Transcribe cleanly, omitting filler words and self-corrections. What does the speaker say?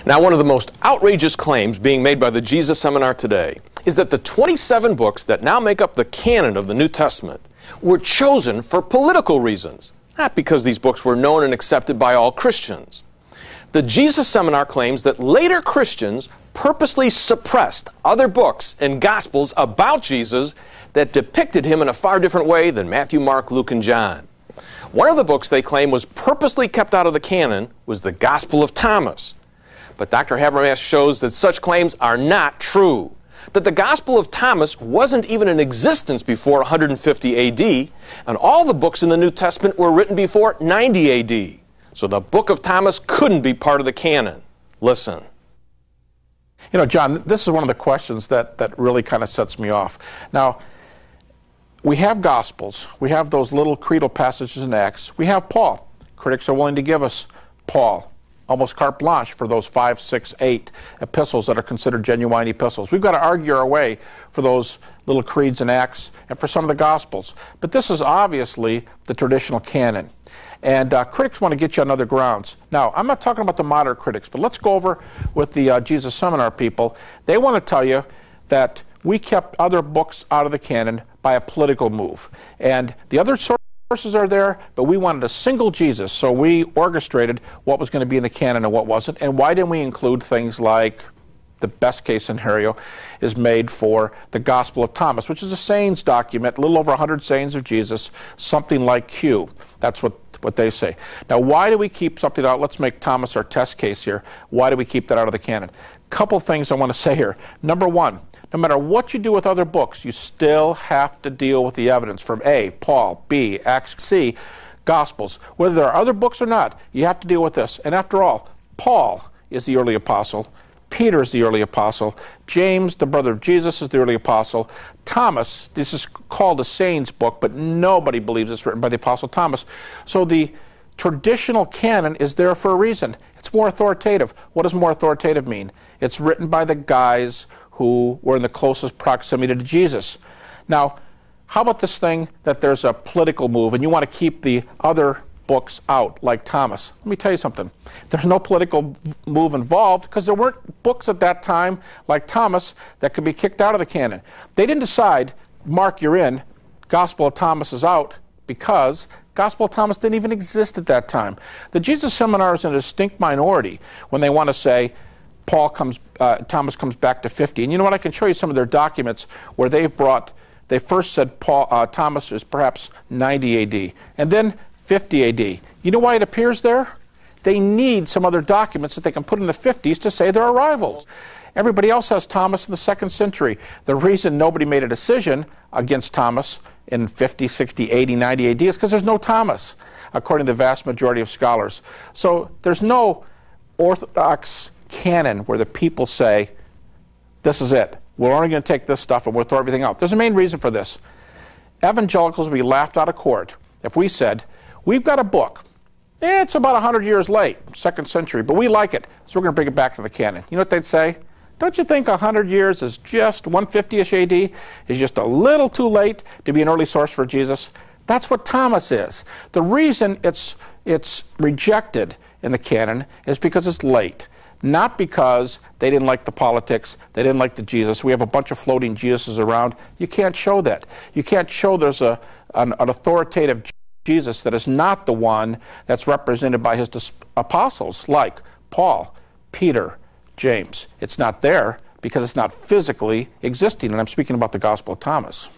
Now, one of the most outrageous claims being made by the Jesus Seminar today is that the 27 books that now make up the canon of the New Testament were chosen for political reasons, not because these books were known and accepted by all Christians. The Jesus Seminar claims that later Christians purposely suppressed other books and Gospels about Jesus that depicted him in a far different way than Matthew, Mark, Luke, and John. One of the books they claim was purposely kept out of the canon was the Gospel of Thomas. But Dr. Habermas shows that such claims are not true, that the Gospel of Thomas wasn't even in existence before 150 A.D., and all the books in the New Testament were written before 90 A.D., so the book of Thomas couldn't be part of the canon. Listen. You know, John, this is one of the questions that really kind of sets me off. Now, we have Gospels. We have those little creedal passages in Acts. We have Paul. Critics are willing to give us Paul, almost carte blanche for those 5, 6, 8 epistles that are considered genuine epistles. We've got to argue our way for those little creeds in Acts and for some of the Gospels. But this is obviously the traditional canon. And critics want to get you on other grounds. Now, I'm not talking about the modern critics, but let's go over with the Jesus Seminar people. They want to tell you that we kept other books out of the canon by a political move. And the other sources are there, but we wanted a single Jesus, so we orchestrated what was going to be in the canon and what wasn't. And why didn't we include things like the best case scenario is made for the Gospel of Thomas, which is a sayings document, a little over 100 sayings of Jesus, something like Q. That's what they say. Now, why do we keep something out? Let's make Thomas our test case here. Why do we keep that out of the canon? Couple things I want to say here. Number one, no matter what you do with other books, you still have to deal with the evidence from A, Paul, B, Acts, C, Gospels. Whether there are other books or not, you have to deal with this. And after all, Paul is the early apostle. Peter is the early apostle. James, the brother of Jesus, is the early apostle. Thomas, this is called a sayings book, but nobody believes it's written by the apostle Thomas. So the traditional canon is there for a reason. It's more authoritative. What does more authoritative mean? It's written by the guys who were in the closest proximity to Jesus. Now, how about this thing that there's a political move and you want to keep the other books out, like Thomas? Let me tell you something. There's no political move involved because there weren't books at that time, like Thomas, that could be kicked out of the canon. They didn't decide, Mark, you're in, Gospel of Thomas is out, because Gospel of Thomas didn't even exist at that time. The Jesus Seminar is in a distinct minority when they want to say Thomas comes back to 50. And you know what? I can show you some of their documents where they first said Thomas is perhaps 90 A.D. and then 50 A.D. You know why it appears there? They need some other documents that they can put in the 50s to say they're arrivals. Everybody else has Thomas in the 2nd century. The reason nobody made a decision against Thomas in 50, 60, 80, 90 A.D. is because there's no Thomas, according to the vast majority of scholars. So there's no orthodox canon where the people say, this is it. We're only going to take this stuff and we'll throw everything out. There's a main reason for this. Evangelicals would be laughed out of court if we said, we've got a book. It's about 100 years late, 2nd century, but we like it, so we're going to bring it back to the canon. You know what they'd say? Don't you think 100 years is just 150-ish A.D. is just a little too late to be an early source for Jesus? That's what Thomas is. The reason it's rejected in the canon is because it's late. Not because they didn't like the politics, they didn't like the Jesus. We have a bunch of floating Jesuses around. You can't show that. You can't show there's an authoritative Jesus that is not the one that's represented by his apostles, like Paul, Peter, James. It's not there because it's not physically existing, and I'm speaking about the Gospel of Thomas.